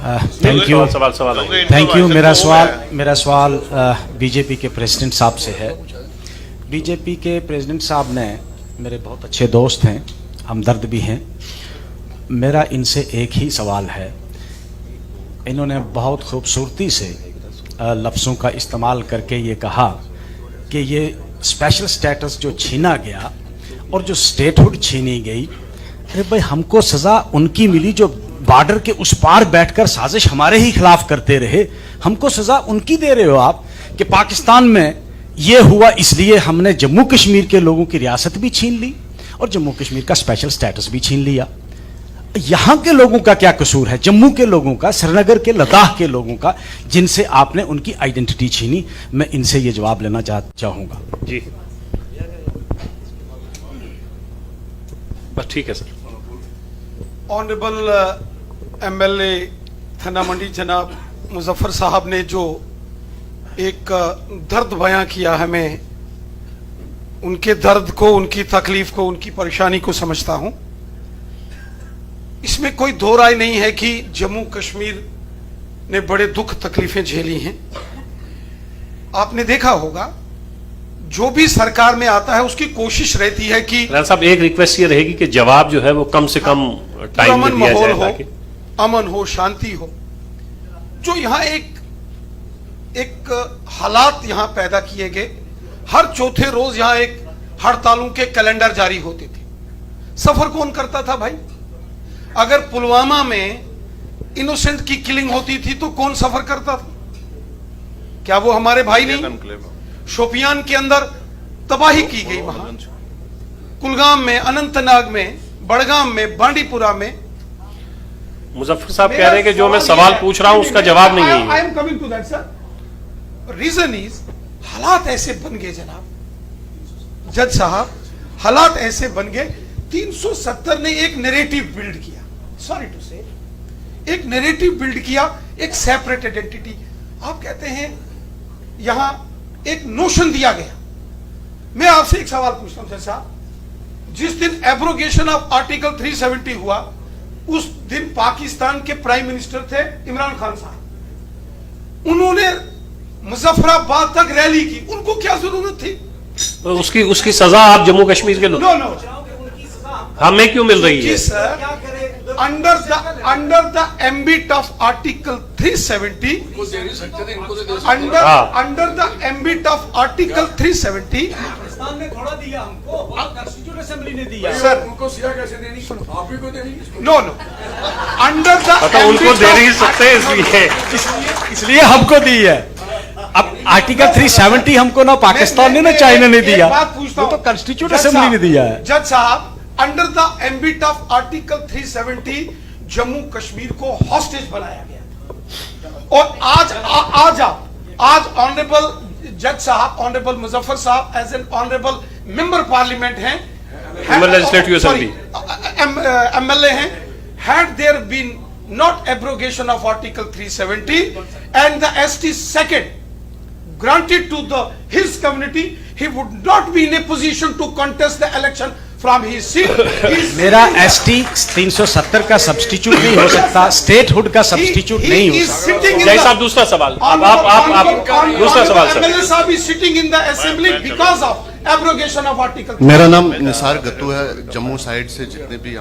Thank you. मेरा सवाल BJP के प्रेसिडेंट साहब से है। बीजेपी के प्रेसिडेंट साहब ने, मेरे बहुत अच्छे दोस्त हैं, हमदर्द भी हैं। मेरा इनसे एक ही सवाल है। इन्होंने बहुत खूबसूरती से लफ्ज़ों का इस्तेमाल करके ये कहा कि ये स्पेशल स्टेटस जो छीना गया और जो स्टेटहुड छीनी गई, अरे भाई हमको सज़ा उनकी मिली जो बॉर्डर के उस पार बैठकर साजिश हमारे ही खिलाफ करते रहे। हमको सज़ा उनकी दे रहे हो आप कि पाकिस्तान में ये हुआ इसलिए हमने जम्मू कश्मीर के लोगों की रियासत भी छीन ली और जम्मू कश्मीर का स्पेशल स्टेटस भी छीन लिया। यहाँ के लोगों का क्या कसूर है, जम्मू के लोगों का, श्रीनगर के, लद्दाख के लोगों का, जिनसे आपने उनकी आइडेंटिटी छीनी? मैं इनसे ये जवाब लेना चाहूँगा। जी बस ठीक है सर। ऑनरेबल एमएलए थाना मंडी जनाब मुजफ्फर साहब ने जो एक दर्द बयां किया, हमें उनके दर्द को, उनकी तकलीफ को, उनकी परेशानी को समझता हूं। इसमें कोई दो राय नहीं है कि जम्मू कश्मीर ने बड़े दुख तकलीफें झेली हैं। आपने देखा होगा जो भी सरकार में आता है उसकी कोशिश रहती है कि साहब एक रिक्वेस्ट ये रहेगी कि जवाब जो है वो कम से कम टाइम में दिया जाए ताकि अमन हो, शांति हो। जो यहाँ एक हालात यहाँ पैदा किए गए, हर चौथे रोज यहाँ एक हड़तालों के कैलेंडर जारी होते थे। सफर कौन करता था भाई? अगर पुलवामा में इनोसेंट की किलिंग होती थी तो कौन सफर करता था? क्या वो हमारे भाई नहीं? शोपियान के अंदर तबाही की गई, वहां कुलगाम में, अनंतनाग में, बड़गाम में, बांडीपुरा में। मुजफ्फर साहब कह रहे हैं कि जो मैं सवाल पूछ रहा हूं उसका जवाब नहीं है। I am coming to that sir. Reason is हालात ऐसे बन गए जनाब जज साहब, हालात ऐसे बन गए। 370 ने एक नैरेटिव बिल्ड किया, सॉरी टू से, एक नैरेटिव बिल्ड किया, एक सेपरेट आइडेंटिटी। आप कहते हैं यहां एक नोशन दिया गया। मैं आपसे एक सवाल पूछता हूं जज साहब, जिस दिन एब्रोगेशन ऑफ आर्टिकल 370 हुआ उस दिन पाकिस्तान के प्राइम मिनिस्टर थे इमरान खान साहब। उन्होंने मुजफ्फराबाद तक रैली की, उनको क्या जरूरत थी? तो उसकी सजा आप जम्मू कश्मीर के लोग? नो, हमें क्यों मिल रही है? Under the ambit of article 370, under the ambit of article 370 Pakistan ने थोड़ा दिया हमको, कॉन्स्टिट्यूशन असेंबली ने दिया। सर उनको सिया कैसे देनी? आप ही को देनी? नो, अंडर द उनको दे नहीं सकते इसलिए हमको दी है। अब आर्टिकल 370 हमको ना पाकिस्तान ने ना चाइना ने दिया, वो तो कॉन्स्टिट्यूशन असेंबली ने दिया है। जज साहब, under the ambit of article 370 Jammu Kashmir को हॉस्टेज बनाया गया। और आज ऑनरेबल जज साहब, ऑनरेबल मुजफ्फर साहब as an honourable member parliament हैं, लेजिस्लेटिव असेंबली एमएलए हैं, had there been not abrogation of article 370 and the ST second granted to his community, he would not be in a position to contest the election from his seat. मेरा ST 370 का substitute नहीं हो सकता, statehood का substitute नहीं हो सकता। जय साहब दूसरा सवाल, आप दूसरा सवाल सर। MLA साहब is sitting in the assembly because of abrogation of article। मेरा नाम निसार गत्तू है। जम्मू साइड से जितने भी